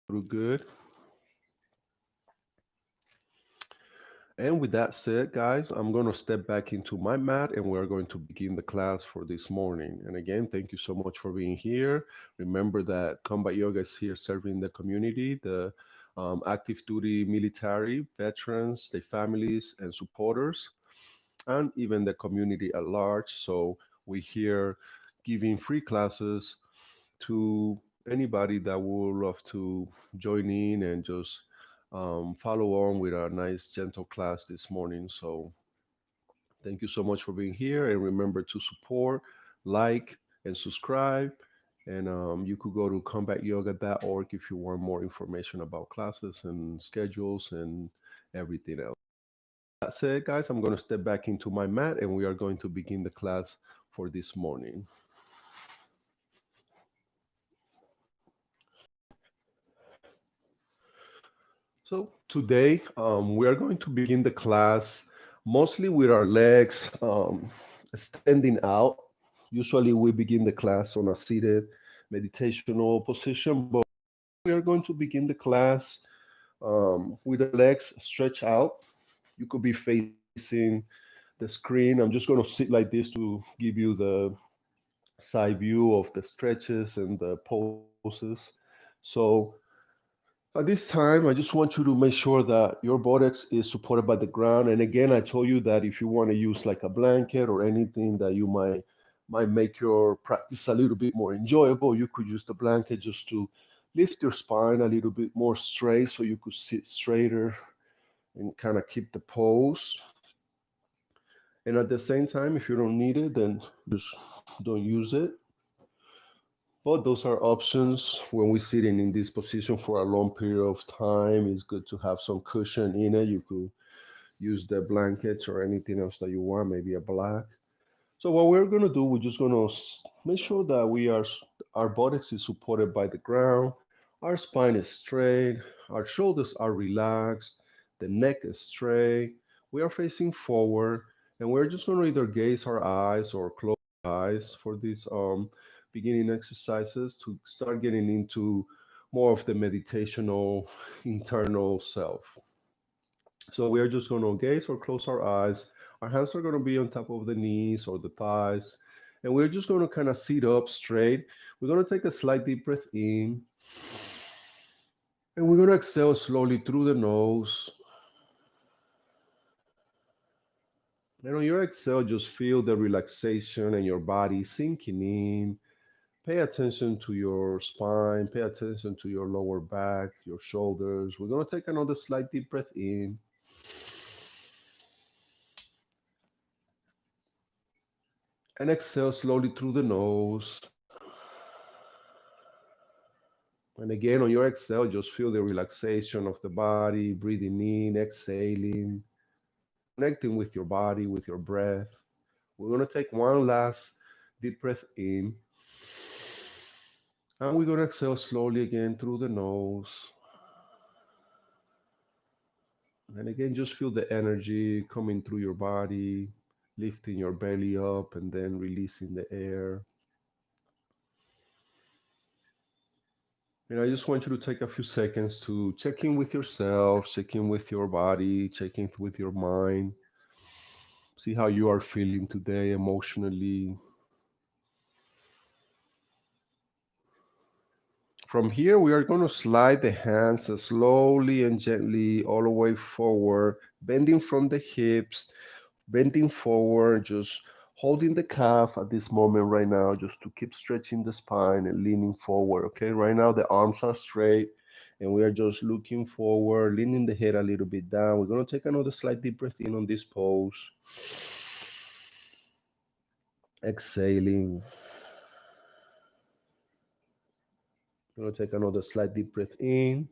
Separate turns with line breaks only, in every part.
Good. And with that said, guys, I'm going to step back into my mat and we're going to begin the class for this morning. And again, thank you so much for being here. Remember that Combat Yoga is here serving the community, the active duty military, veterans, their families, and supporters, and even the community at large. So we're here giving free classes to anybody that would love to join in and just follow on with our nice, gentle class this morning. So, thank you so much for being here. And remember to support, like, and subscribe. And you could go to combatyoga.org if you want more information about classes and schedules and everything else. That said, guys, I'm going to step back into my mat and we are going to begin the class for this morning. So today we are going to begin the class mostly with our legs standing out. Usually we begin the class on a seated meditational position, but we are going to begin the class with the legs stretched out. You could be facing the screen. I'm just going to sit like this to give you the side view of the stretches and the poses. So at this time, I just want you to make sure that your buttocks is supported by the ground. And again, I told you that if you want to use like a blanket or anything that you might make your practice a little bit more enjoyable, you could use the blanket just to lift your spine a little bit more straight so you could sit straighter and kind of keep the pose. And at the same time, if you don't need it, then just don't use it. But those are options when we're sitting in this position for a long period of time. It's good to have some cushion in it. You could use the blankets or anything else that you want, maybe a black. So what we're gonna do, we're just gonna make sure that our buttocks is supported by the ground, our spine is straight, our shoulders are relaxed, the neck is straight. We are facing forward, and we're just gonna either gaze our eyes or close our eyes for these beginning exercises to start getting into more of the meditational internal self. So we are just going to gaze or close our eyes. Our hands are going to be on top of the knees or the thighs. And we're just going to kind of sit up straight. We're going to take a slight deep breath in. And we're going to exhale slowly through the nose. And on your exhale, just feel the relaxation and your body sinking in. Pay attention to your spine. Pay attention to your lower back, your shoulders. We're going to take another slight deep breath in. And exhale slowly through the nose. And again, on your exhale, just feel the relaxation of the body, breathing in, exhaling, connecting with your body, with your breath. We're going to take one last deep breath in. And we're going to exhale slowly again through the nose. And again, just feel the energy coming through your body, lifting your belly up and then releasing the air. And I just want you to take a few seconds to check in with yourself, check in with your body, check in with your mind. See how you are feeling today emotionally. From here, we are going to slide the hands slowly and gently all the way forward, bending from the hips, bending forward, just holding the calf at this moment right now, just to keep stretching the spine and leaning forward. Okay, right now the arms are straight and we are just looking forward, leaning the head a little bit down. We're going to take another slight deep breath in on this pose. Exhaling. We're going to take another slight deep breath in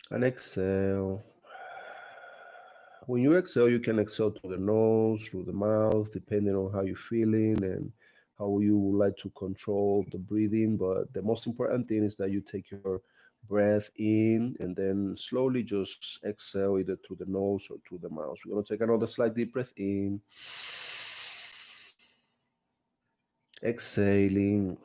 and exhale. When you exhale, you can exhale through the nose, through the mouth, depending on how you're feeling and how you would like to control the breathing. But the most important thing is that you take your breath in and then slowly just exhale either through the nose or through the mouth. We're going to take another slight deep breath in, exhaling.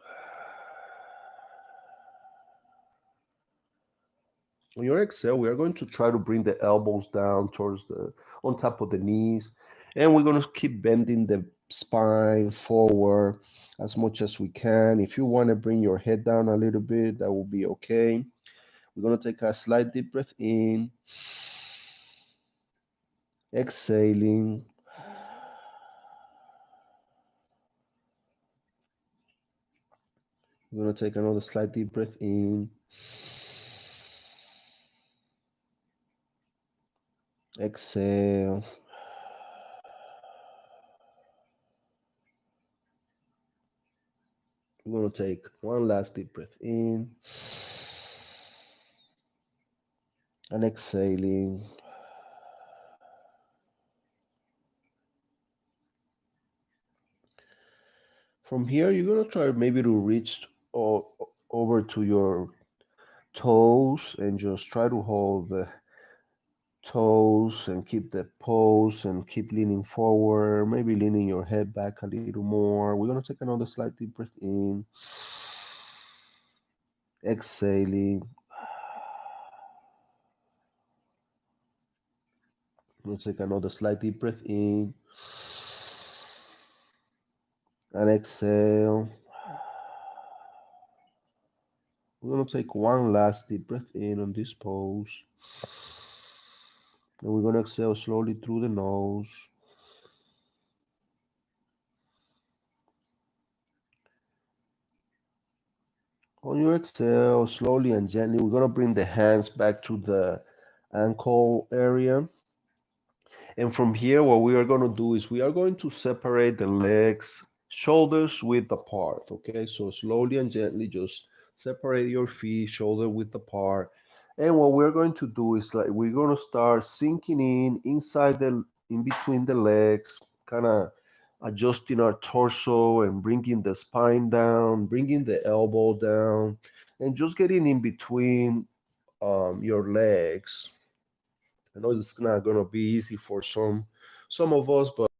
On your exhale, we are going to try to bring the elbows down towards the on top of the knees, and we're going to keep bending the spine forward as much as we can. If you want to bring your head down a little bit, that will be okay. We're going to take a slight deep breath in, exhaling. We're going to take another slight deep breath in, exhale. We're going to take one last deep breath in and exhaling. From here, you're going to try maybe to reach over to your toes and just try to hold the toes and keep the pose and keep leaning forward, maybe leaning your head back a little more. We're going to take another slight deep breath in, exhaling. We'll take another slight deep breath in and exhale. We're going to take one last deep breath in on this pose. And we're going to exhale slowly through the nose. On your exhale, slowly and gently, we're going to bring the hands back to the ankle area. And from here, what we are going to do is we are going to separate the legs, shoulders width apart. Okay, so slowly and gently just separate your feet, shoulder width apart. And what we're going to do is like we're going to start sinking in inside in between the legs, kind of adjusting our torso and bringing the spine down, bringing the elbow down, and just getting in between your legs. I know it's not gonna be easy for some of us, but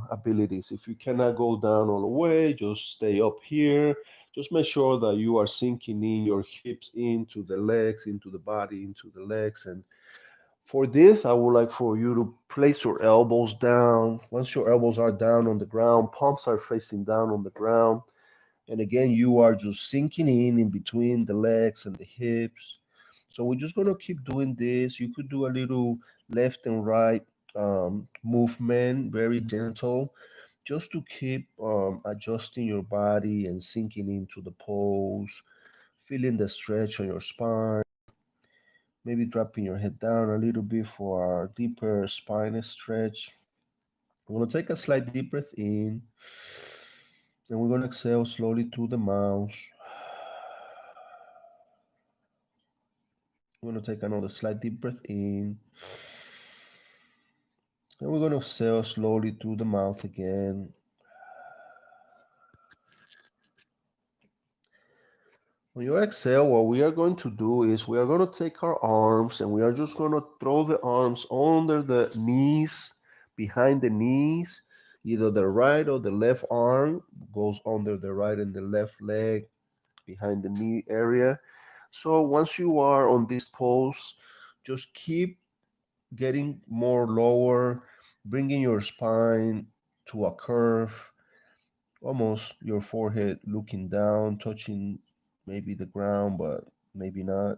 abilities. If you cannot go down all the way, just stay up here. Just make sure that you are sinking in your hips into the legs, into the body, into the legs. And for this, I would like for you to place your elbows down. Once your elbows are down on the ground, palms are facing down on the ground. And again, you are just sinking in between the legs and the hips. So we're just gonna keep doing this. You could do a little left and right movement, very gentle, just to keep adjusting your body and sinking into the pose, feeling the stretch on your spine. Maybe dropping your head down a little bit for a deeper spine stretch. We're gonna take a slight deep breath in, and we're gonna exhale slowly through the mouth. We're going to take another slight deep breath in. And we're going to exhale slowly through the mouth again. On your exhale, what we are going to do is we are going to take our arms and we are just going to throw the arms under the knees, behind the knees. Either the right or the left arm goes under the right and the left leg behind the knee area. So once you are on this pose, just keep getting more lower, bringing your spine to a curve, almost your forehead looking down, touching maybe the ground, but maybe not.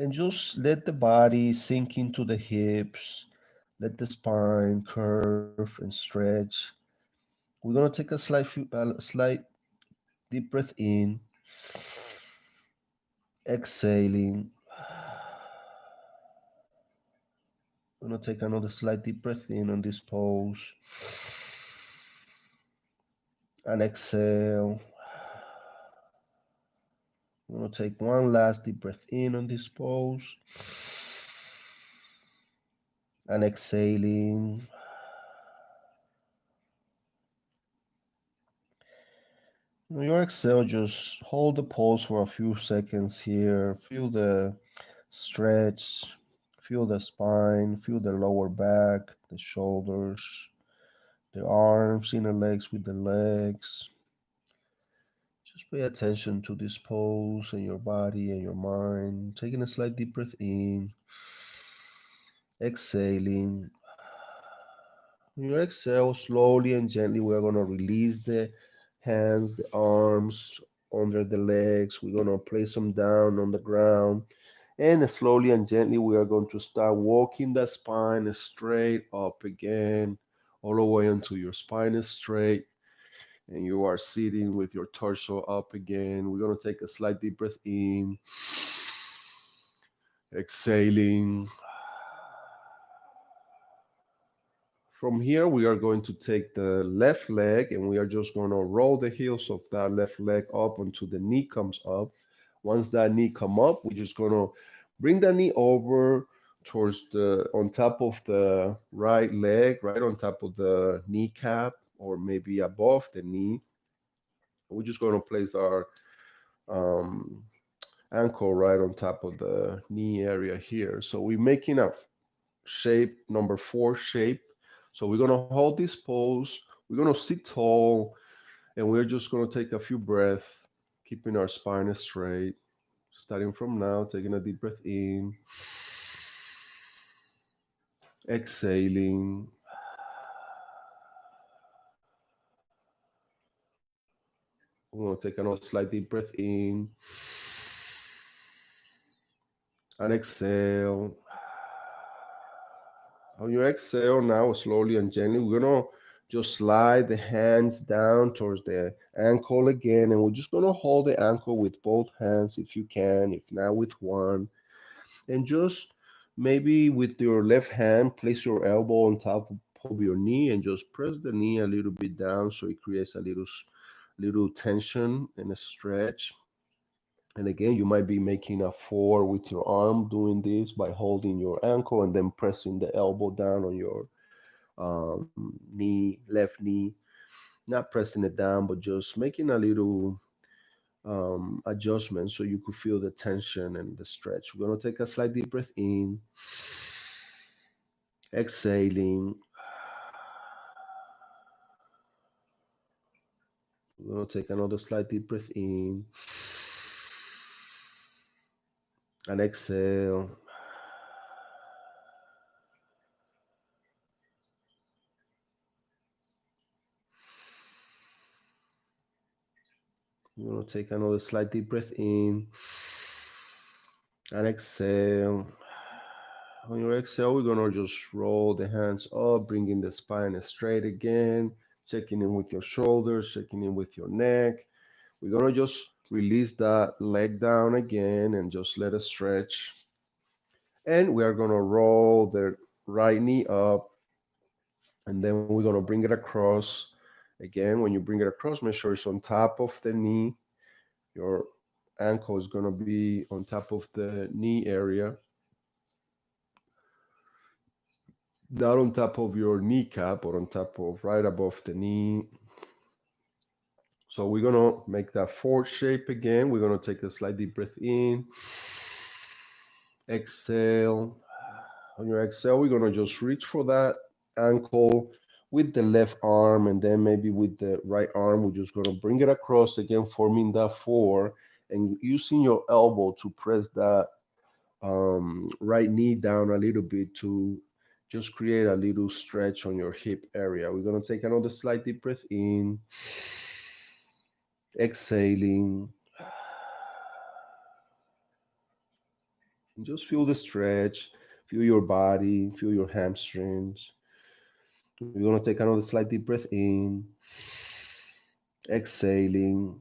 And just let the body sink into the hips, let the spine curve and stretch. We're gonna take a slight deep breath in, exhaling. We're gonna take another slight deep breath in on this pose and exhale. I'm going to take one last deep breath in on this pose and exhaling. On your exhale, just hold the pose for a few seconds here. Feel the stretch, feel the spine, feel the lower back, the shoulders, the arms, inner legs with the legs. Pay attention to this pose and your body and your mind. Taking a slight deep breath in, exhaling. When you exhale slowly and gently, we're going to release the hands, the arms under the legs. We're going to place them down on the ground. And slowly and gently, we are going to start walking the spine straight up again, all the way until your spine is straight and you are sitting with your torso up again. We're going to take a slight deep breath in, exhaling. From here, we are going to take the left leg and we are just going to roll the heels of that left leg up until the knee comes up. Once that knee come up, we're just going to bring the knee over towards the on top of the right leg, right on top of the kneecap, or maybe above the knee. We're just going to place our um, ankle right on top of the knee area here. So we're making a shape, number four shape. So we're gonna hold this pose. We're gonna sit tall, and we're just gonna take a few breaths, keeping our spine straight. Starting from now, taking a deep breath in, exhaling. We're gonna take another slight deep breath in and exhale. On your exhale now, slowly and gently, we're gonna just slide the hands down towards the ankle again, and we're just gonna hold the ankle with both hands if you can, if not with one, and just maybe with your left hand, place your elbow on top of your knee and just press the knee a little bit down so it creates a little tension and a stretch. And again, you might be making a four with your arm doing this by holding your ankle and then pressing the elbow down on your knee, left knee, not pressing it down, but just making a little adjustment so you could feel the tension and the stretch. We're going to take a slight deep breath in, exhaling. We're going to take another slight deep breath in and exhale. We're going to take another slight deep breath in and exhale. On your exhale, we're gonna just roll the hands up, bringing the spine straight again, checking in with your shoulders, checking in with your neck. We're gonna just release that leg down again and just let it stretch. And we are gonna roll the right knee up, and then we're gonna bring it across. Again, when you bring it across, make sure it's on top of the knee. Your ankle is gonna be on top of the knee area, not on top of your kneecap or on top of right above the knee. So we're gonna make that four shape again. We're gonna take a slight deep breath in, exhale. On your exhale, we're gonna just reach for that ankle with the left arm, and then maybe with the right arm, we're just gonna bring it across again, forming that four, and using your elbow to press that right knee down a little bit to just create a little stretch on your hip area. We're going to take another slight deep breath in, exhaling, and just feel the stretch, feel your body, feel your hamstrings. We're going to take another slight deep breath in, exhaling.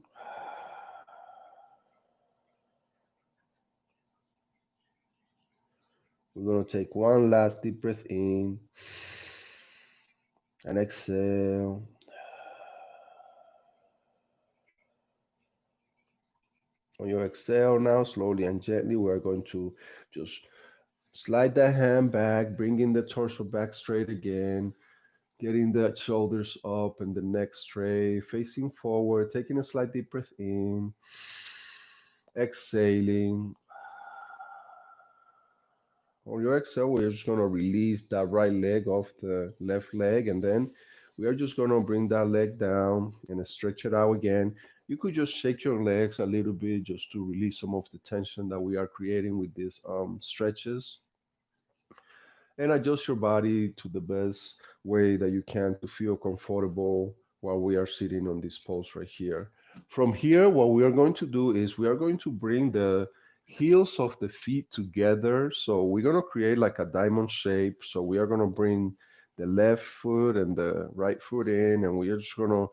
We're going to take one last deep breath in and exhale. On your exhale now, slowly and gently, we are going to just slide that hand back, bringing the torso back straight again, getting the shoulders up and the neck straight, facing forward, taking a slight deep breath in, exhaling. On your exhale, we're just going to release that right leg off the left leg, and then We are just gonna bring that leg down and stretch it out again. You could just shake your legs a little bit just to release some of the tension that we are creating with these stretches, and adjust your body to the best way that you can to feel comfortable while we are sitting on this pose right here. From here, what we are going to do is we are going to bring the heels of the feet together. So we're going to create like a diamond shape. So we are going to bring the left foot and the right foot in, and we are just going to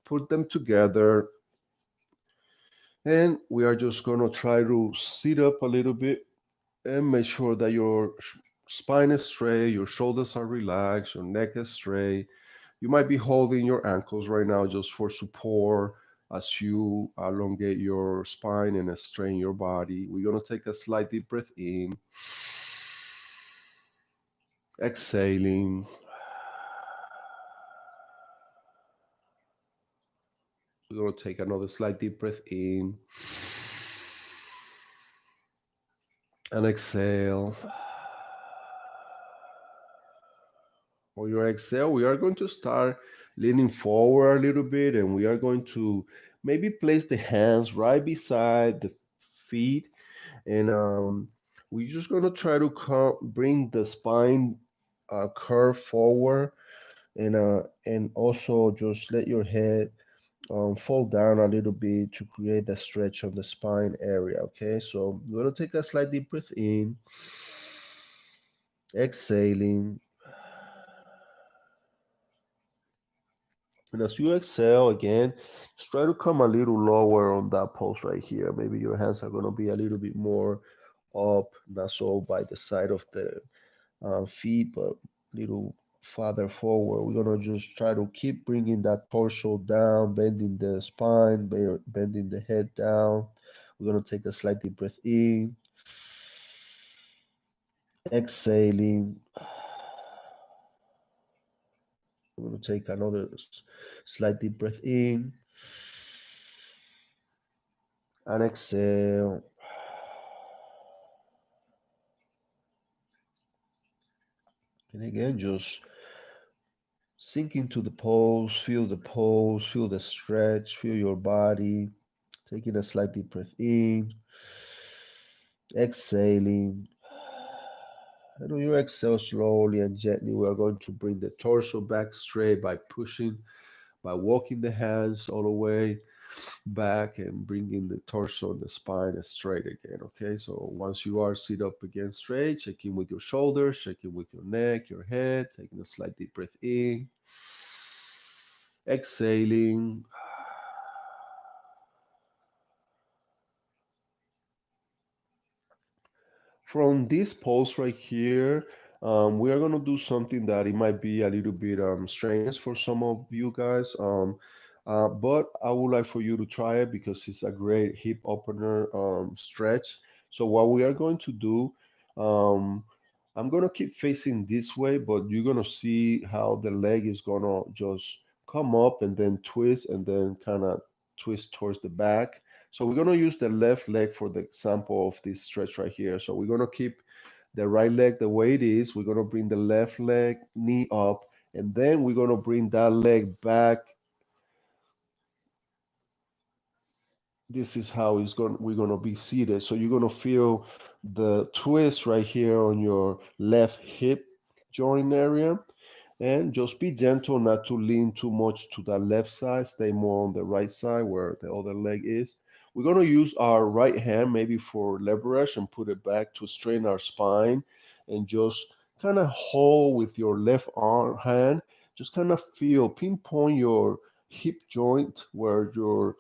put them together. And we are just going to try to sit up a little bit and make sure that your spine is straight, your shoulders are relaxed, your neck is straight. You might be holding your ankles right now just for support as you elongate your spine and strain your body. We're going to take a slight deep breath in, exhaling. We're going to take another slight deep breath in and exhale. For your exhale, we are going to start leaning forward a little bit, and we are going to maybe place the hands right beside the feet, and we're just going to try to bring the spine curve forward, and also just let your head fall down a little bit to create the stretch of the spine area. Okay, so we're going to take a slight deep breath in, exhaling. And as you exhale again, just try to come a little lower on that pose right here. Maybe your hands are going to be a little bit more up, not so by the side of the feet, but a little farther forward. We're going to just try to keep bringing that torso down, bending the spine, bending the head down. We're going to take a slight deep breath in, exhaling. We're going to take another slight deep breath in and exhale. And again, just sink into the pose, feel the stretch, feel your body. Taking a slight deep breath in, exhaling. And when you exhale slowly and gently, we are going to bring the torso back straight by pushing, by walking the hands all the way back and bringing the torso and the spine straight again. Okay, so once you are sit up again straight, check in with your shoulders, check in with your neck, your head, taking a slight deep breath in, exhaling. From this pose right here, we are gonna do something that it might be a little bit strange for some of you guys. But I would like for you to try it because it's a great hip opener stretch. So what we are going to do, um, I'm gonna keep facing this way, but you're gonna see how the leg is gonna just come up and then twist and then kind of twist towards the back. So we're going to use the left leg for the example of this stretch right here. So we're going to keep the right leg the way it is. We're going to bring the left leg knee up, and then we're going to bring that leg back. This is how we're going to be seated. So you're going to feel the twist right here on your left hip joint area. And just be gentle not to lean too much to the left side. Stay more on the right side where the other leg is. We're going to use our right hand maybe for leverage and put it back to straighten our spine and just kind of hold with your left arm hand. Just kind of feel, pinpoint your hip joint where your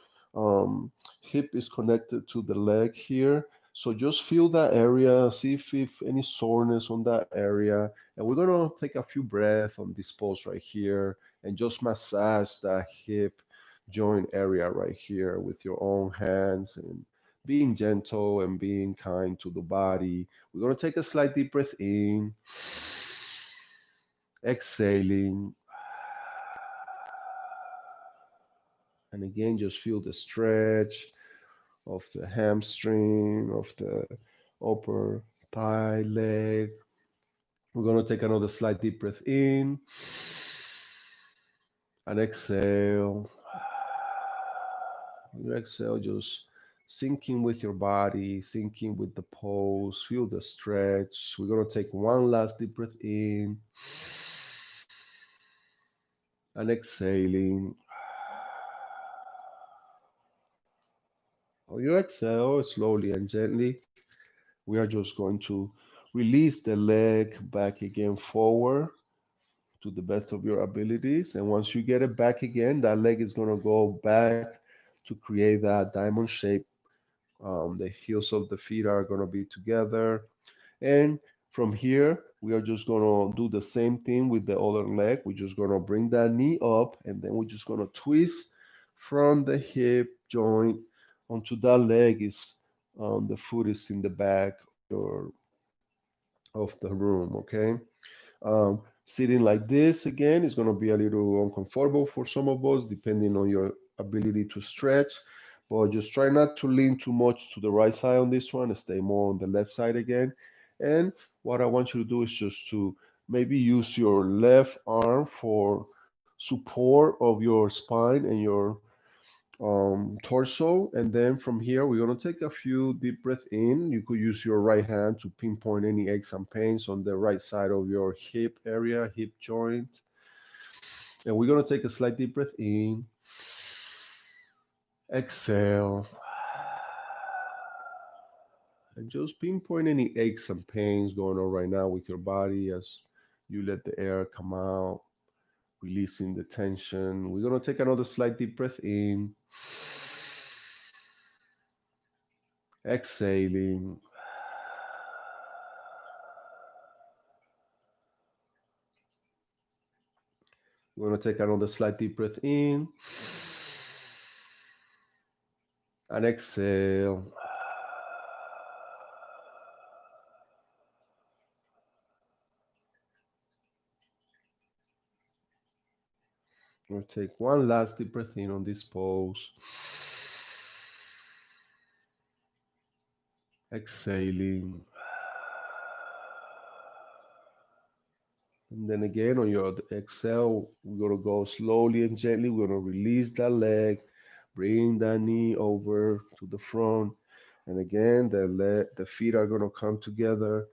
hip is connected to the leg here. So just feel that area, see if any soreness on that area, and we're gonna take a few breaths on this pose right here and just massage that hip joint area right here with your own hands and being gentle and being kind to the body. We're gonna take a slight deep breath in, exhaling, and again just feel the stretch of the hamstring, of the upper thigh leg. We're gonna take another slight deep breath in And exhale. You exhale, just sinking with your body, sinking with the pose. Feel the stretch. We're going to take one last deep breath in and exhaling. On your exhale, slowly and gently, we are just going to release the leg back again forward to the best of your abilities. And once you get it back again, that leg is going to go back to create that diamond shape. The heels of the feet are going to be together. And from here, we are just going to do the same thing with the other leg. We're just going to bring that knee up, and then we're just going to twist from the hip joint onto that leg. Is The foot is in the back of the room, okay? Sitting like this again is going to be a little uncomfortable for some of us, depending on your ability to stretch. But just try not to lean too much to the right side on this one. Stay more on the left side again. And what I want you to do is just to maybe use your left arm for support of your spine and your torso. And then from here, we're going to take a few deep breaths in. You could use your right hand to pinpoint any aches and pains on the right side of your hip area, hip joint. And we're going to take a slight deep breath in, exhale, and just pinpoint any aches and pains going on right now with your body as you let the air come out, releasing the tension. We're going to take another slight deep breath in, exhaling. We're going to take another slight deep breath in and exhale. We'll take one last deep breath in on this pose. Exhaling. And then again on your exhale, we're going to go slowly and gently. We're going to release that leg, bring that knee over to the front. And again, the feet are going to come together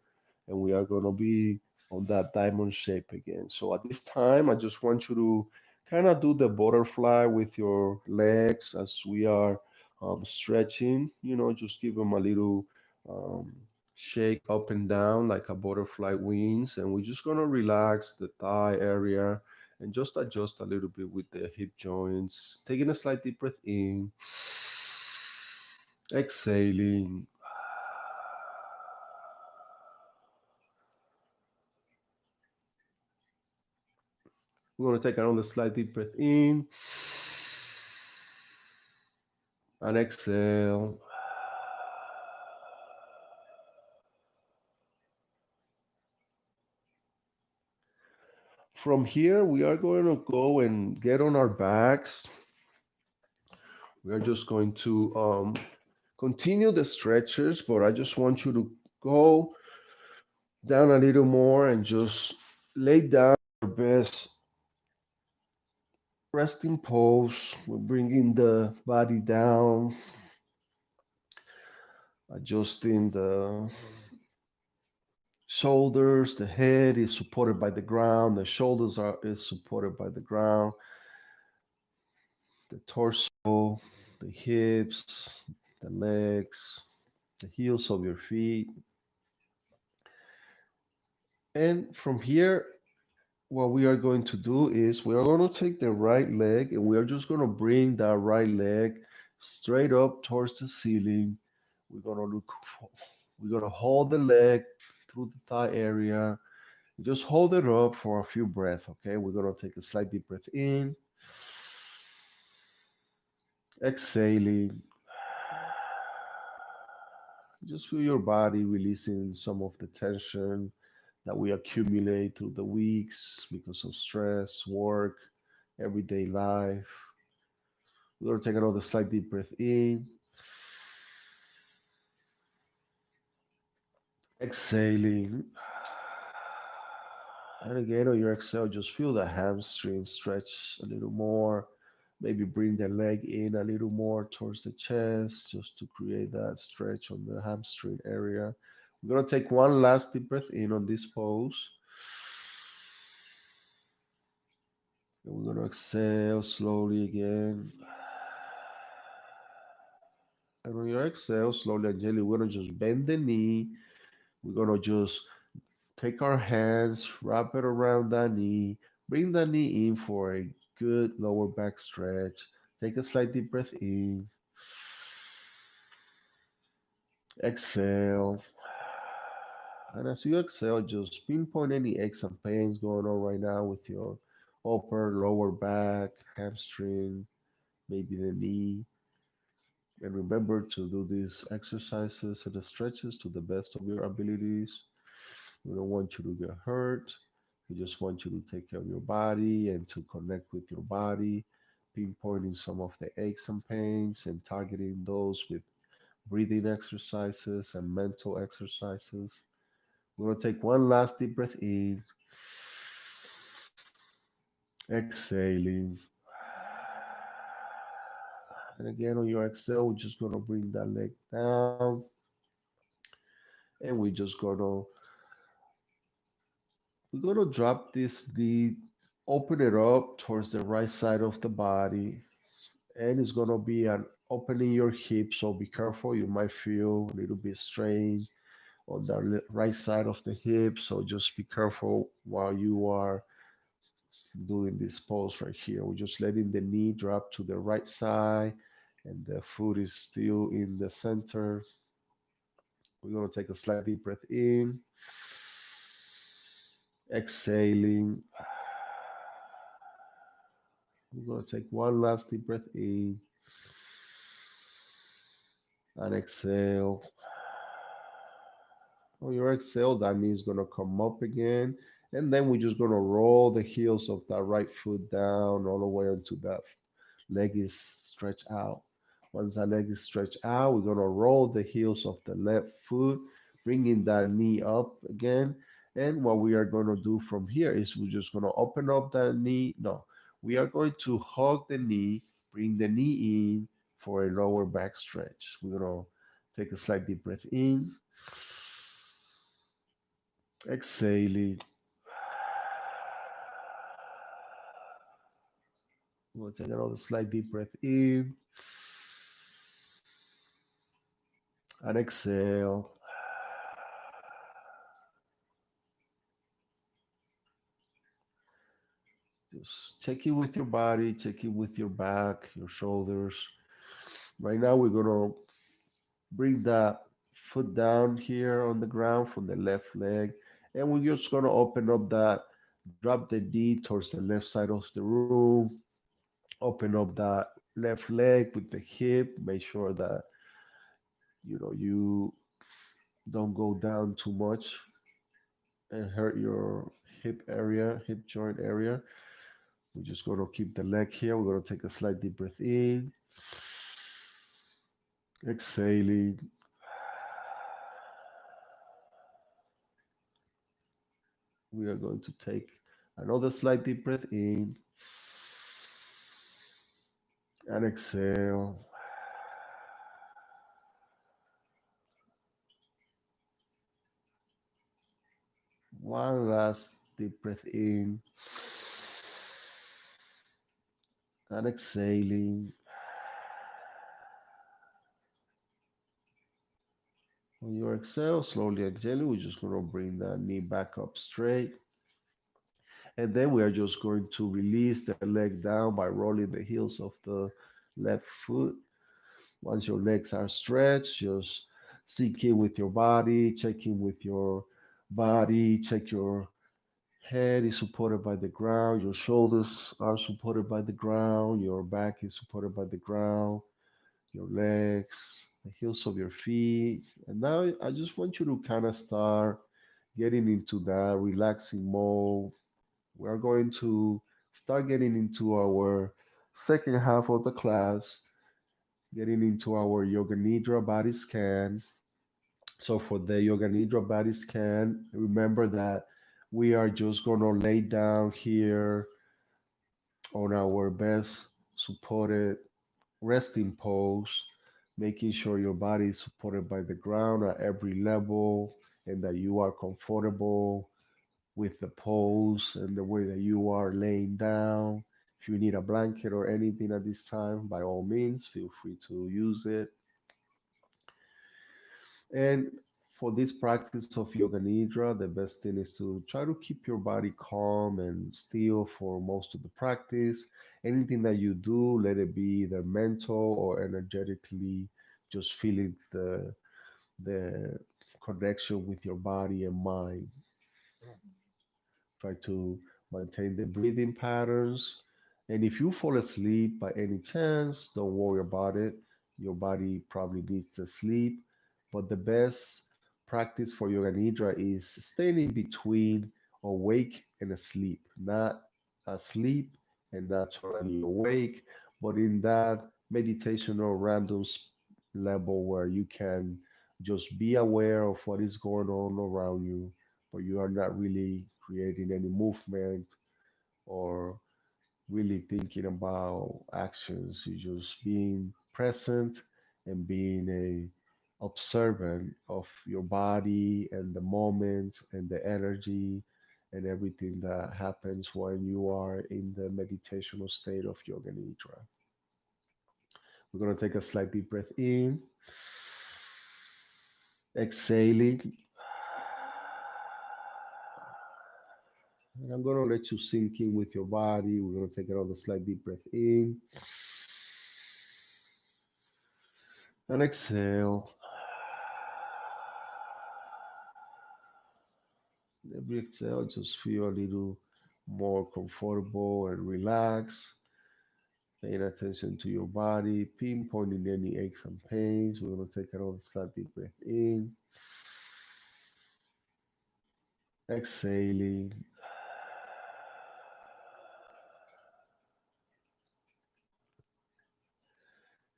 and we are going to be on that diamond shape again. So at this time, I just want you to kind of do the butterfly with your legs as we are stretching, just give them a little um, shake up and down like a butterfly wings. And we're just going to relax the thigh area and just adjust a little bit with the hip joints. Taking a slight deep breath in, exhaling. We're going to take another slight deep breath in and exhale. From here, we are going to go and get on our backs. We are just going to continue the stretches, but I just want you to go down a little more and just lay down your best resting pose. We're bringing the body down, adjusting the shoulders. The head is supported by the ground. The shoulders are is supported by the ground. The torso, the hips, the legs, the heels of your feet. And from here, what we are going to do is we are going to take the right leg and we are just going to bring that right leg straight up towards the ceiling. We're going to look, we're going to hold the leg through the thigh area. Just hold it up for a few breaths, okay? We're going to take a slight deep breath in, exhaling. Just feel your body releasing some of the tension that we accumulate through the weeks because of stress, work, everyday life. We're going to take another slight deep breath in, exhaling. And again, on your exhale, just feel the hamstring stretch a little more. Maybe bring the leg in a little more towards the chest just to create that stretch on the hamstring area. We're going to take one last deep breath in on this pose. And we're going to exhale slowly again. And on your exhale, slowly and gently, we're going to just bend the knee. We're going to just take our hands, wrap it around that knee, bring that knee in for a good lower back stretch. Take a slight deep breath in. Exhale. And as you exhale, just pinpoint any aches and pains going on right now with your upper, lower back, hamstring, maybe the knee. And remember to do these exercises and the stretches to the best of your abilities. We don't want you to get hurt. We just want you to take care of your body and to connect with your body, pinpointing some of the aches and pains and targeting those with breathing exercises and mental exercises. We're going to take one last deep breath in, exhaling. And again, on your exhale, we're just going to bring that leg down and we're gonna drop this knee, open it up towards the right side of the body, and it's gonna be an opening your hips. So be careful, you might feel a little bit strain on the right side of the hip. So just be careful while you are doing this pose right here. We're just letting the knee drop to the right side, and the foot is still in the center. We're gonna take a slight deep breath in, exhaling. We're going to take one last deep breath in and exhale. On your exhale, that knee is going to come up again. And then we're just going to roll the heels of that right foot down all the way until that leg is stretched out. Once that leg is stretched out, we're going to roll the heels of the left foot, bringing that knee up again. And what we are going to do from here is we're just going to open up that knee. No, we are going to hug the knee, bring the knee in for a lower back stretch. We're going to take a slight deep breath in, exhaling. We'll take another slight deep breath in and exhale. Just check in with your body, check in with your back, your shoulders. Right now, we're going to bring that foot down here on the ground from the left leg. And we're just going to open up that, drop the knee towards the left side of the room, open up that left leg with the hip. Make sure that, you don't go down too much and hurt your hip area, hip joint area. We're just going to keep the leg here. We're going to take a slight deep breath in, exhaling. We are going to take another slight deep breath in and exhale. One last deep breath in and exhaling. On your exhale, slowly and gently, we're just going to bring the knee back up straight. And then we are just going to release the leg down by rolling the heels of the left foot. Once your legs are stretched, just sink in with your body, check in with your body, check your head is supported by the ground, your shoulders are supported by the ground, your back is supported by the ground, your legs, the heels of your feet. And now I just want you to kind of start getting into that relaxing mode. We're going to start getting into our second half of the class, getting into our Yoga Nidra body scan. So for the Yoga Nidra body scan, remember that We are just gonna lay down here on our best supported resting pose, making sure your body is supported by the ground at every level and that you are comfortable with the pose and the way that you are laying down. If you need a blanket or anything at this time, by all means, feel free to use it. And for this practice of yoga nidra, the best thing is to try to keep your body calm and still for most of the practice. Anything that you do, let it be either mental or energetically, just feeling the connection with your body and mind. Try to maintain the breathing patterns. And if you fall asleep by any chance, don't worry about it. Your body probably needs to sleep. But the best practice for yoga nidra is staying in between awake and asleep, not asleep and not totally awake, but in that meditational level where you can just be aware of what is going on around you, but you are not really creating any movement or really thinking about actions. You're just being present and being a observant of your body and the moment and the energy and everything that happens when you are in the meditational state of yoga nidra. We're going to take a slight deep breath in, exhaling. And I'm going to let you sink in with your body. We're going to take another slight deep breath in and exhale. Every exhale, just feel a little more comfortable and relaxed. Paying attention to your body, pinpointing any aches and pains. We're going to take another slight deep breath in, exhaling.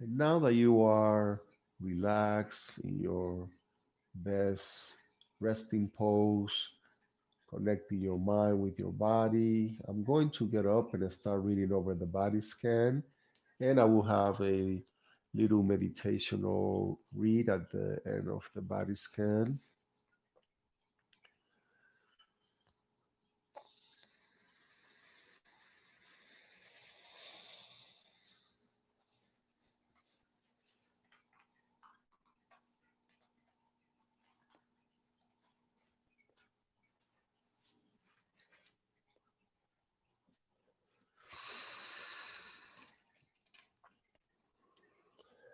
And now that you are relaxed in your best resting pose, connecting your mind with your body, I'm going to get up and start reading over the body scan. And I will have a little meditational read at the end of the body scan.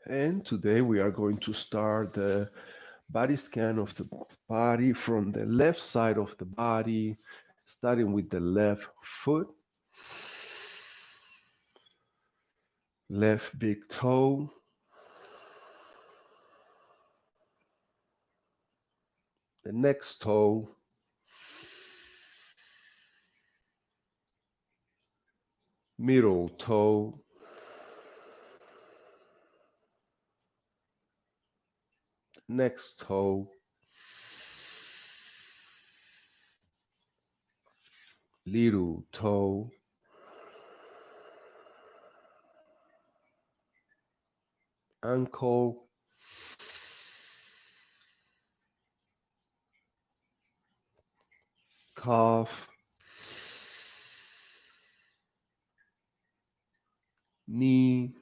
And today we are going to start the body scan of the body from the left side of the body, starting with the left foot, left big toe, the next toe, middle toe, next toe, little toe, ankle, calf, knee,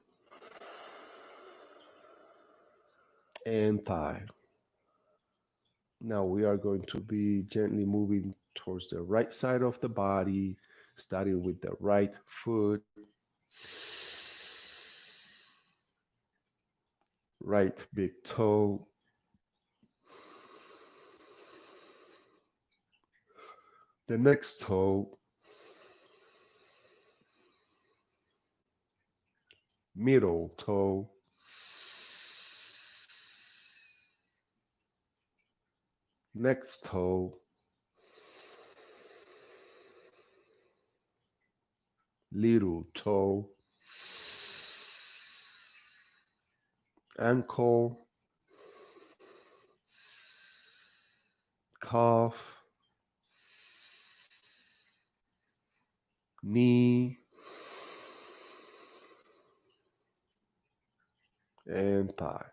and thigh. Now we are going to be gently moving towards the right side of the body, starting with the right foot, right big toe, the next toe, middle toe, next toe, little toe, ankle, calf, knee, and thigh.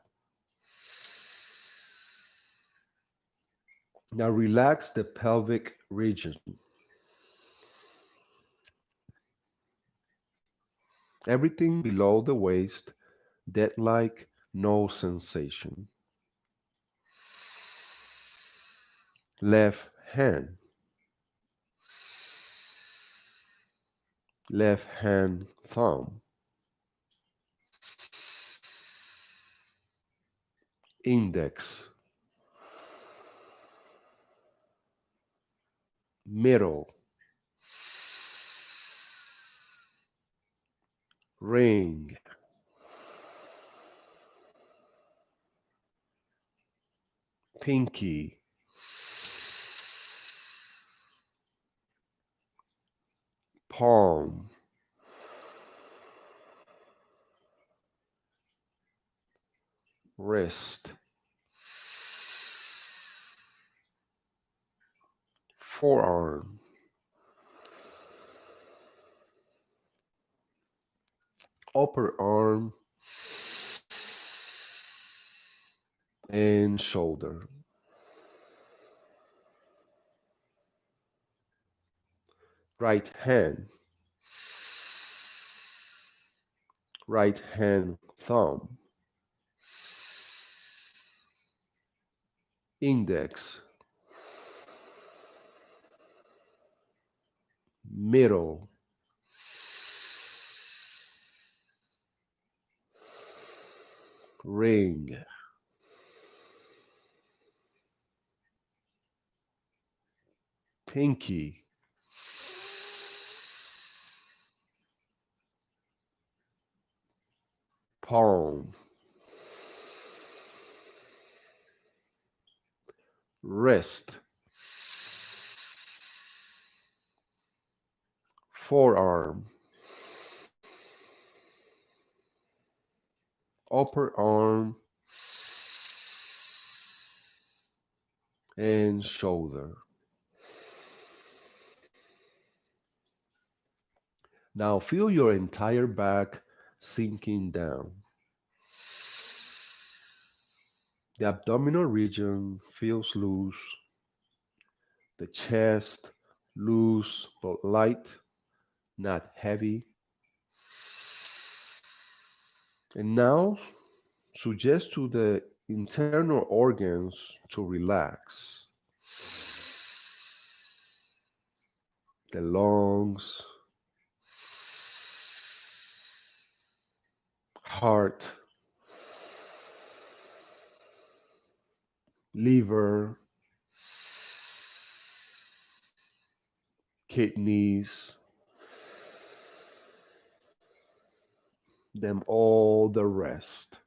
Now relax the pelvic region. Everything below the waist, dead like, no sensation. Left hand, left hand thumb, index, middle, ring, pinky, palm, wrist, forearm, upper arm, and shoulder. Right hand, right hand thumb, index, middle, ring, pinky, palm, wrist, forearm, upper arm, and shoulder. Now feel your entire back sinking down. The abdominal region feels loose, the chest loose but light, not heavy. And now suggest to the internal organs to relax. The lungs, heart, liver, kidneys, them all the rest.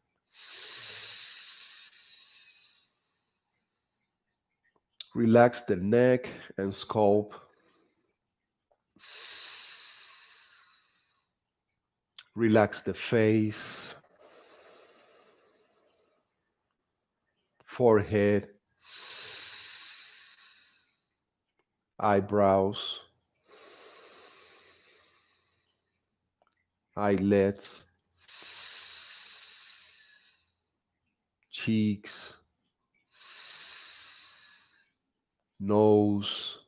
Relax the neck and scalp. Relax the face, forehead, eyebrows, eyelids, cheeks, nose,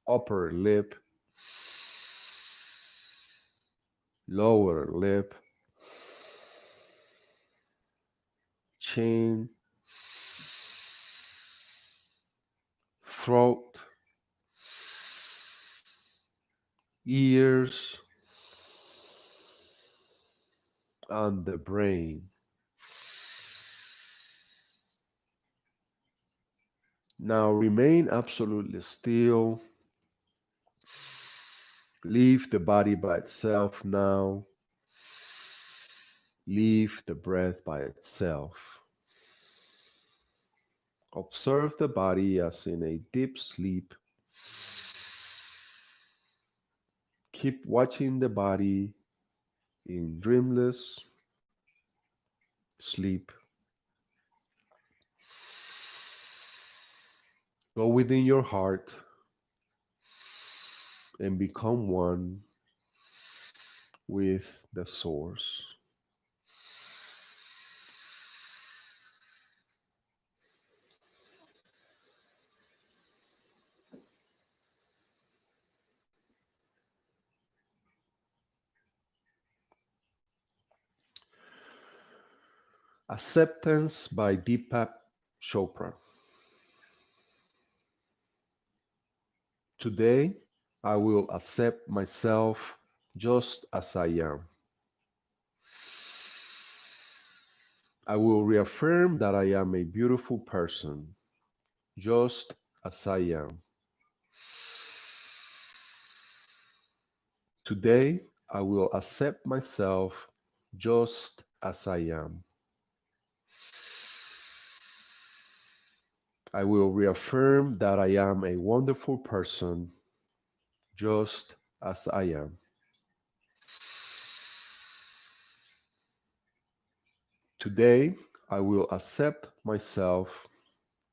upper lip, lower lip, chin, throat, ears, and the brain. Now remain absolutely still. Leave the body by itself now. Leave the breath by itself. Observe the body as in a deep sleep. Keep watching the body in dreamless sleep. Go within your heart and become one with the source. Acceptance by Deepak Chopra. Today, I will accept myself just as I am. I will reaffirm that I am a beautiful person, just as I am. Today, I will accept myself just as I am. I will reaffirm that I am a wonderful person, just as I am. Today, I will accept myself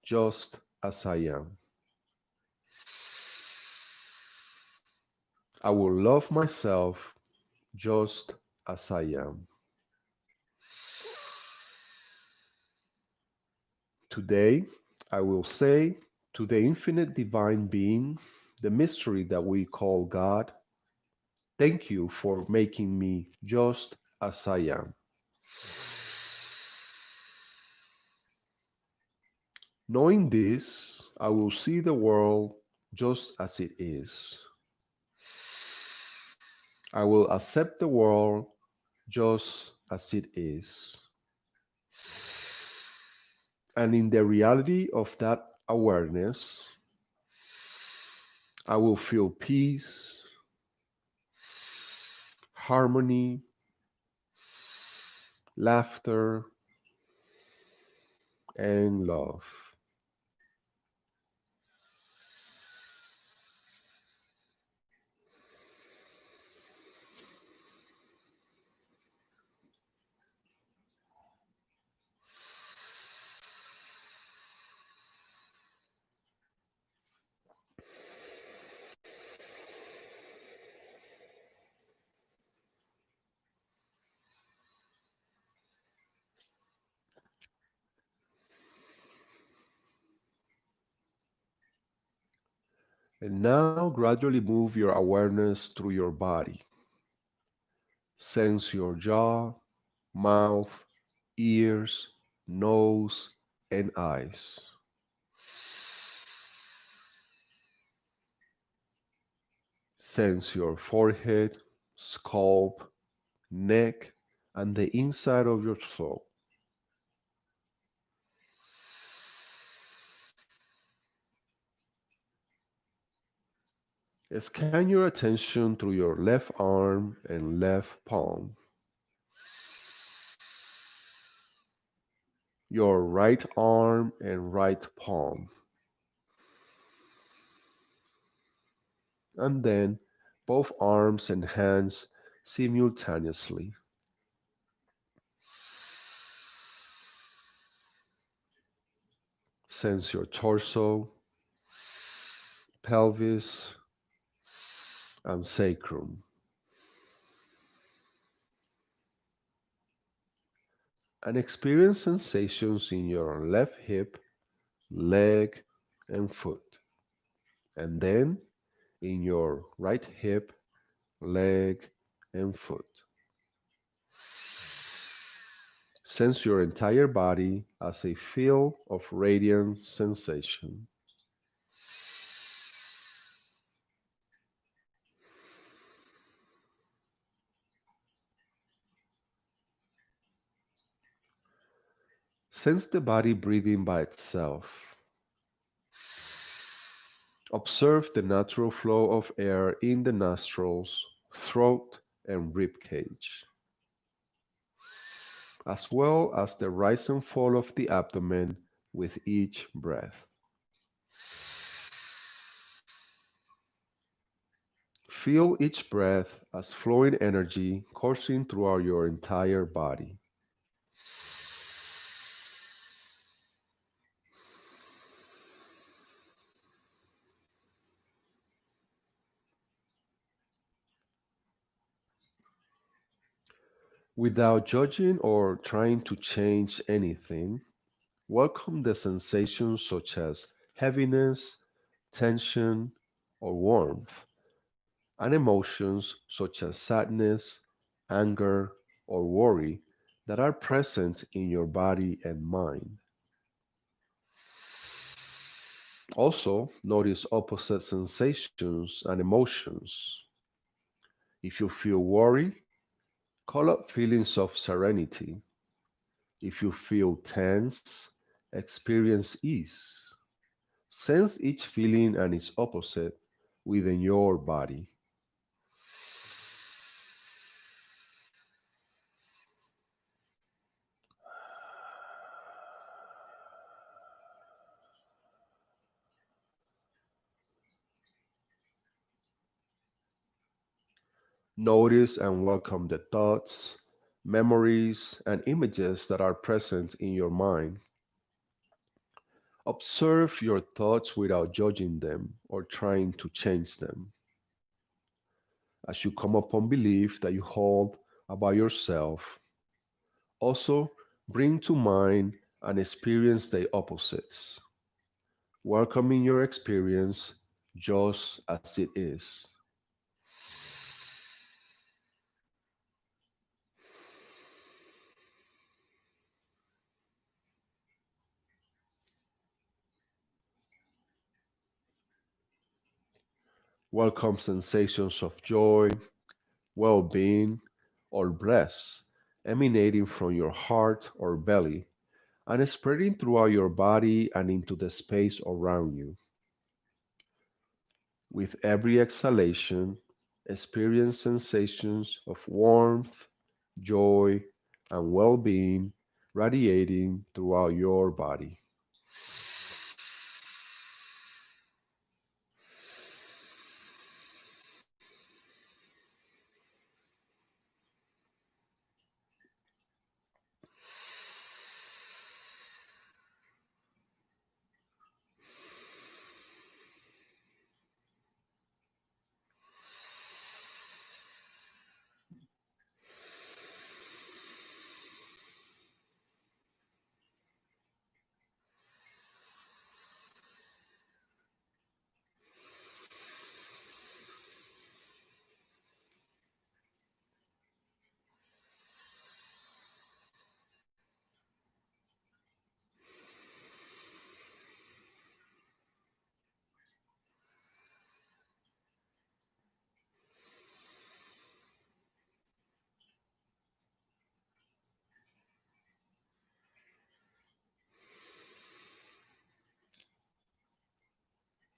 just as I am. I will love myself just as I am. Today, I will say to the infinite divine being, the mystery that we call God, thank you for making me just as I am. Knowing this, I will see the world just as it is. I will accept the world just as it is. And in the reality of that awareness, I will feel peace, harmony, laughter, and love. And now gradually move your awareness through your body. Sense your jaw, mouth, ears, nose, and eyes. Sense your forehead, scalp, neck, and the inside of your throat. Scan your attention through your left arm and left palm, your right arm and right palm, and then both arms and hands simultaneously. Sense your torso, pelvis, and sacrum, and experience sensations in your left hip, leg, and foot, and then in your right hip, leg, and foot. Sense your entire body as a field of radiant sensation. Sense the body breathing by itself. Observe the natural flow of air in the nostrils, throat, and rib cage, as well as the rise and fall of the abdomen with each breath. Feel each breath as flowing energy coursing throughout your entire body. Without judging or trying to change anything, welcome the sensations such as heaviness, tension, or warmth, and emotions such as sadness, anger, or worry that are present in your body and mind. Also, notice opposite sensations and emotions. If you feel worry, call up feelings of serenity. If you feel tense, experience ease. Sense each feeling and its opposite within your body. Notice and welcome the thoughts, memories, and images that are present in your mind. Observe your thoughts without judging them or trying to change them. As you come upon belief that you hold about yourself, also bring to mind and experience the opposites, welcoming your experience just as it is. Welcome sensations of joy, well being, or bliss emanating from your heart or belly and spreading throughout your body and into the space around you. With every exhalation, experience sensations of warmth, joy, and well being radiating throughout your body.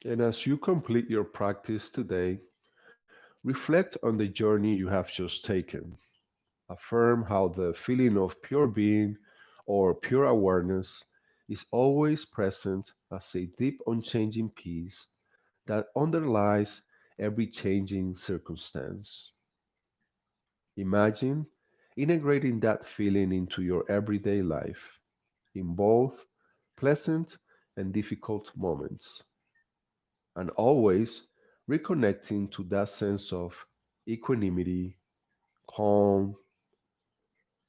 And as you complete your practice today, reflect on the journey you have just taken. Affirm how the feeling of pure being or pure awareness is always present as a deep, unchanging peace that underlies every changing circumstance. Imagine integrating that feeling into your everyday life in both pleasant and difficult moments, and always reconnecting to that sense of equanimity, calm,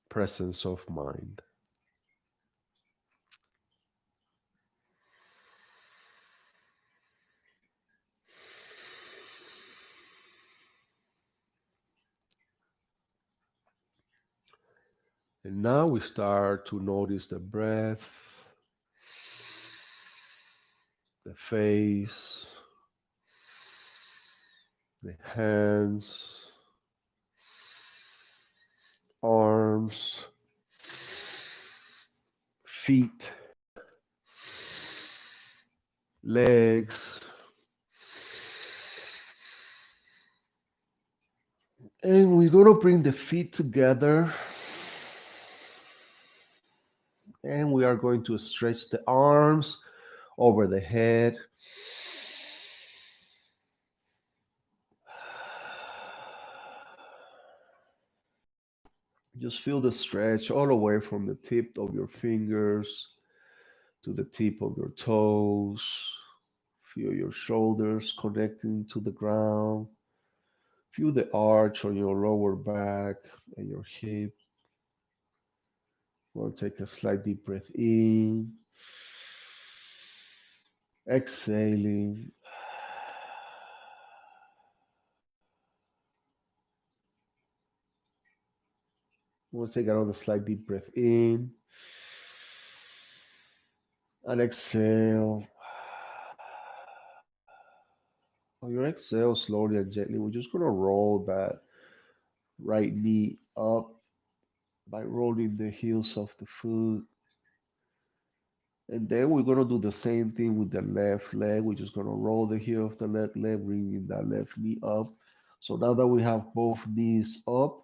presence of mind. And now we start to notice the breath, the face, the hands, arms, feet, legs. And we're going to bring the feet together and we are going to stretch the arms over the head. Just feel the stretch all the way from the tip of your fingers to the tip of your toes. Feel your shoulders connecting to the ground. Feel the arch on your lower back and your hip. We'll take a slight deep breath in, exhaling. We'll take another slight deep breath in and exhale. On your exhale, slowly and gently, we're just going to roll that right knee up by rolling the heels of the foot. And then we're going to do the same thing with the left leg. We're just going to roll the heel of the left leg, bringing that left knee up. So now that we have both knees up,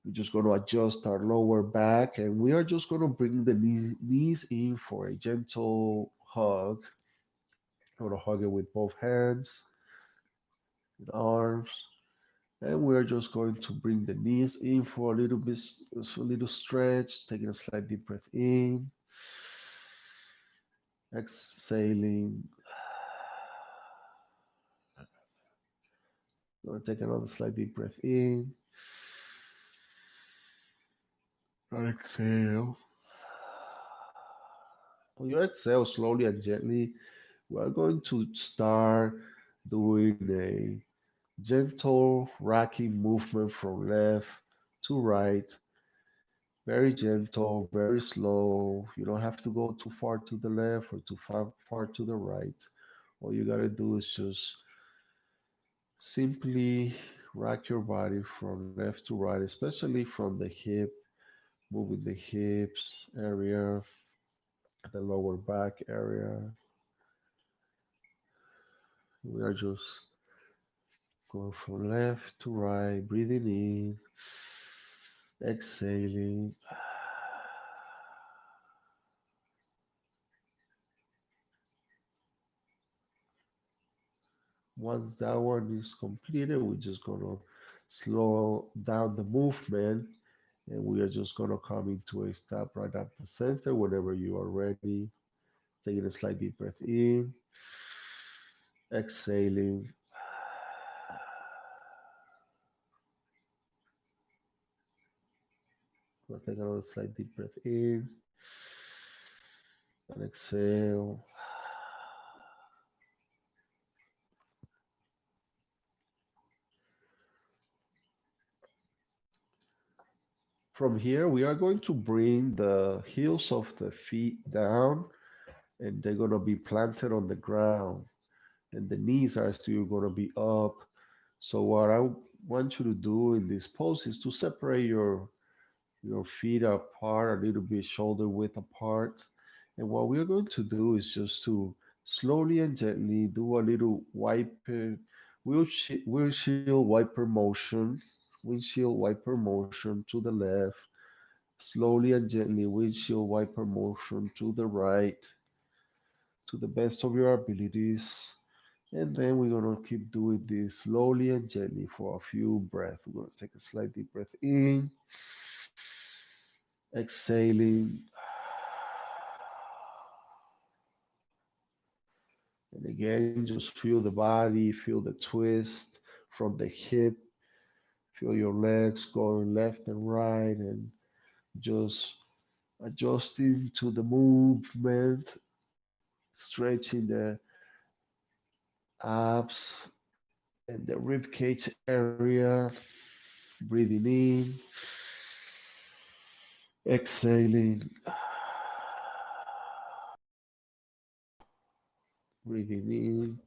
we're just going to adjust our lower back and we are just going to bring the knees in for a gentle hug. I'm going to hug it with both hands and arms. And we're just going to bring the knees in for a little bit, a little stretch, taking a slight deep breath in, exhaling. Going to take another slight deep breath in and exhale. On your exhale, slowly and gently, we're going to start doing a gentle rocking movement from left to right. Very gentle, very slow. You don't have to go too far to the left or too far to the right. All you gotta do is just simply rock your body from left to right, especially from the hip, moving the hips area, the lower back area. We are just going from left to right, breathing in, exhaling. Once that one is completed, we're just gonna slow down the movement and we are just gonna come into a stop right at the center whenever you are ready. Taking a slight deep breath in, exhaling. Gonna take another slight deep breath in and exhale. From here, we are going to bring the heels of the feet down and they're going to be planted on the ground. And the knees are still going to be up. So what I want you to do in this pose is to separate your feet apart a little bit, shoulder width apart. And what we're going to do is just to slowly and gently do a little windshield wiper motion, windshield wiper motion to the left, slowly and gently windshield wiper motion to the right, to the best of your abilities. And then we're going to keep doing this slowly and gently for a few breaths. We're going to take a slight deep breath in, exhaling. And again, just feel the body, feel the twist from the hip, feel your legs going left and right, and just adjusting to the movement, stretching the abs and the rib cage area, breathing in, exhaling, breathing in,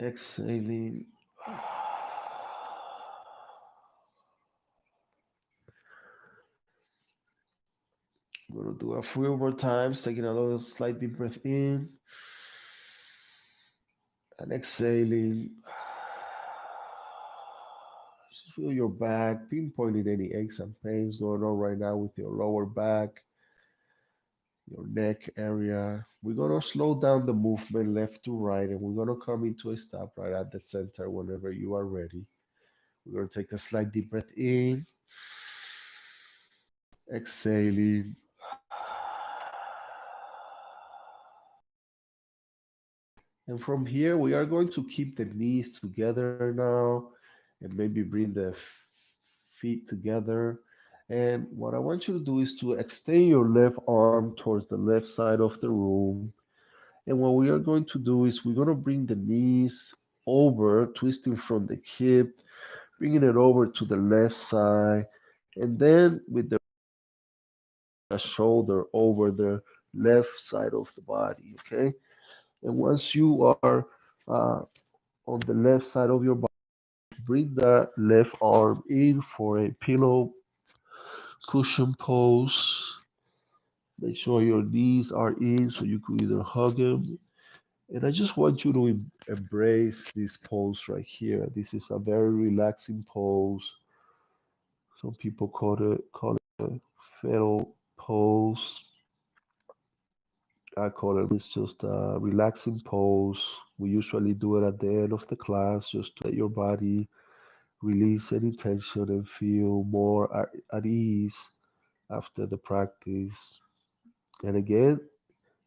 exhaling. I'm going to do a few more times, taking another slight deep breath in and exhaling. Just feel your back, pinpointing any aches and pains going on right now with your lower back, your neck area. We're going to slow down the movement left to right and we're going to come into a stop right at the center whenever you are ready. We're going to take a slight deep breath in, exhaling. And from here, we are going to keep the knees together now and maybe bring the feet together. And what I want you to do is to extend your left arm towards the left side of the room. And what we are going to do is we're going to bring the knees over, twisting from the hip, bringing it over to the left side, and then with the shoulder over the left side of the body, okay? And once you are uh, on the left side of your body, bring that left arm in for a pillow cushion pose. Make sure your knees are in so you can either hug them. And I just want you to embrace this pose right here. This is a very relaxing pose. Some people call it a fetal pose. I call it it's just a relaxing pose. We usually do it at the end of the class just to let your body release any tension and feel more at ease after the practice. And again,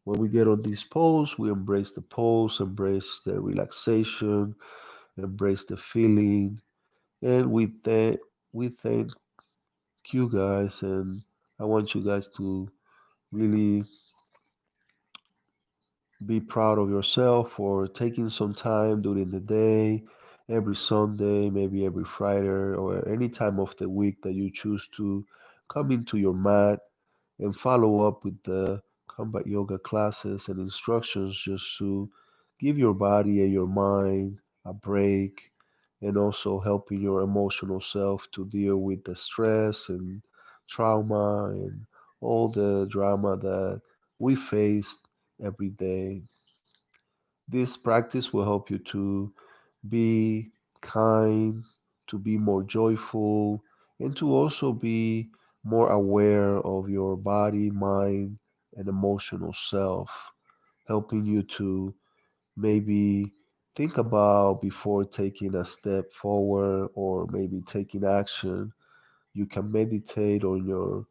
when we get on this pose, we embrace the pose, embrace the relaxation, embrace the feeling, and we thank you guys, and I want you guys to really be proud of yourself for taking some time during the day, every Sunday, maybe every Friday, or any time of the week that you choose to come into your mat and follow up with the combat yoga classes and instructions just to give your body and your mind a break and also helping your emotional self to deal with the stress and trauma and all the drama that we face every day. This practice will help you to be kind, to be more joyful, and to also be more aware of your body, mind, and emotional self, helping you to maybe think about before taking a step forward or maybe taking action. You can meditate on your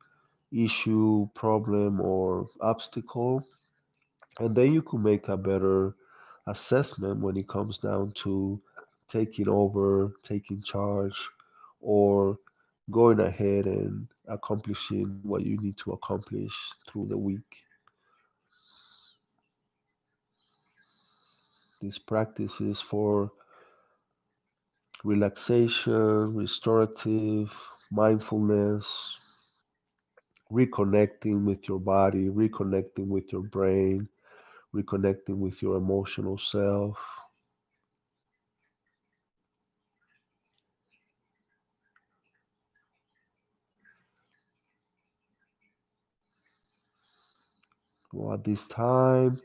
issue, problem, or obstacle, and then you can make a better assessment when it comes down to taking over, taking charge, or going ahead and accomplishing what you need to accomplish through the week. This practice is for relaxation, restorative, mindfulness, reconnecting with your body, reconnecting with your brain, reconnecting with your emotional self. Well, at this time,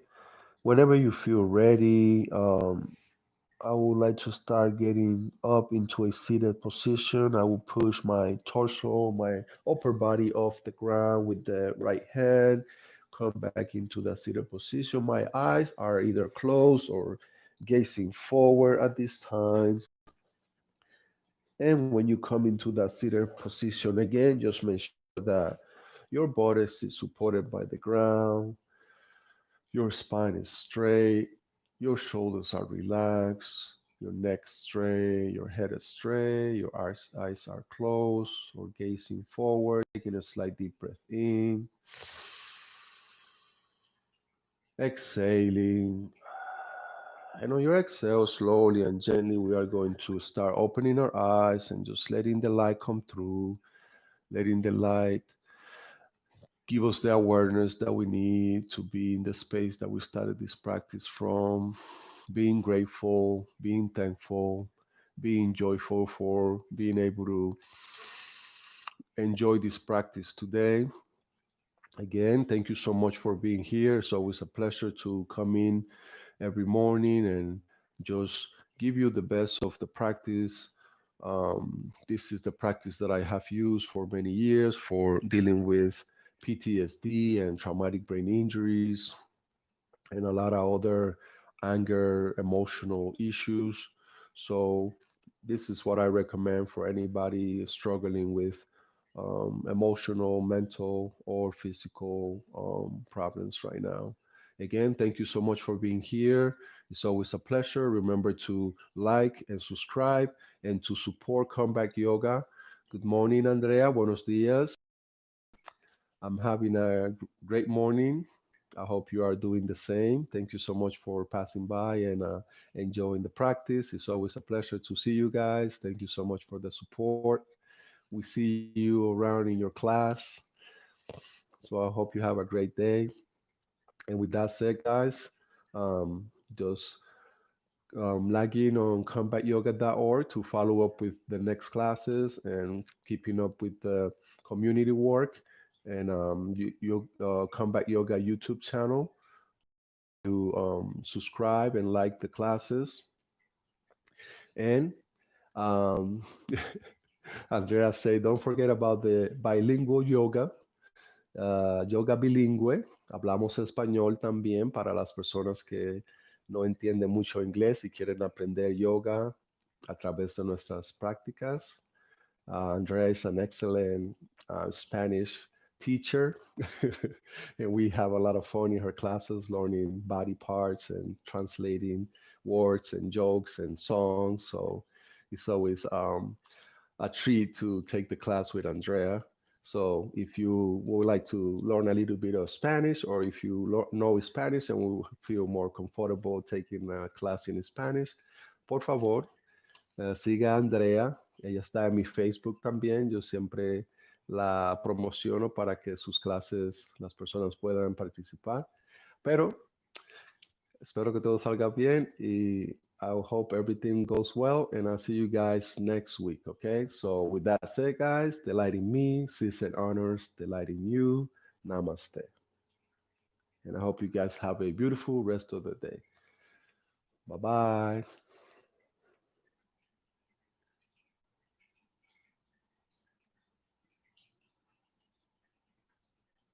whenever you feel ready, I would like to start getting up into a seated position. I will push my torso, my upper body off the ground with the right hand, come back into the seated position. My eyes are either closed or gazing forward at this time. And when you come into that seated position again, just make sure that your body is supported by the ground. Your spine is straight, your shoulders are relaxed, your neck straight, your head is straight, your eyes are closed or gazing forward, taking a slight deep breath in, exhaling. And on your exhale, slowly and gently, we are going to start opening our eyes and just letting the light come through, letting the light give us the awareness that we need to be in the space that we started this practice from, being grateful, being thankful, being joyful for being able to enjoy this practice today. Again, thank you so much for being here. It's always a pleasure to come in every morning and just give you the best of the practice. This is the practice that I have used for many years for dealing with PTSD and traumatic brain injuries and a lot of other anger, emotional issues. So, this is what I recommend for anybody struggling with emotional, mental, or physical problems right now. Again, thank you so much for being here. It's always a pleasure. Remember to like and subscribe and to support Comeback Yoga. Good morning, Andrea. Buenos dias. I'm having a great morning. I hope you are doing the same. Thank you so much for passing by and enjoying the practice. It's always a pleasure to see you guys. Thank you so much for the support. We see you around in your class. So I hope you have a great day. And with that said, guys, just log in on combatyoga.org to follow up with the next classes and keeping up with the community work. And you Combat Yoga YouTube channel to subscribe and like the classes. And um, Andrea say, don't forget about the bilingual yoga, yoga bilingüe. Hablamos español también para las personas que no entienden mucho inglés y quieren aprender yoga a través de nuestras prácticas. Andrea is an excellent Spanish teacher, and we have a lot of fun in her classes, learning body parts and translating words and jokes and songs. So it's always a treat to take the class with Andrea. So if you would like to learn a little bit of Spanish, or if you know Spanish and will feel more comfortable taking a class in Spanish, por favor, siga a Andrea. Ella está en mi Facebook también. Yo siempre la promociono para que sus clases las personas puedan participar. Pero espero que todo salga bien y I hope everything goes well, and I'll see you guys next week, okay? So with that said, guys, delighting me, sis and honors, delighting you. Namaste. And I hope you guys have a beautiful rest of the day. Bye-bye.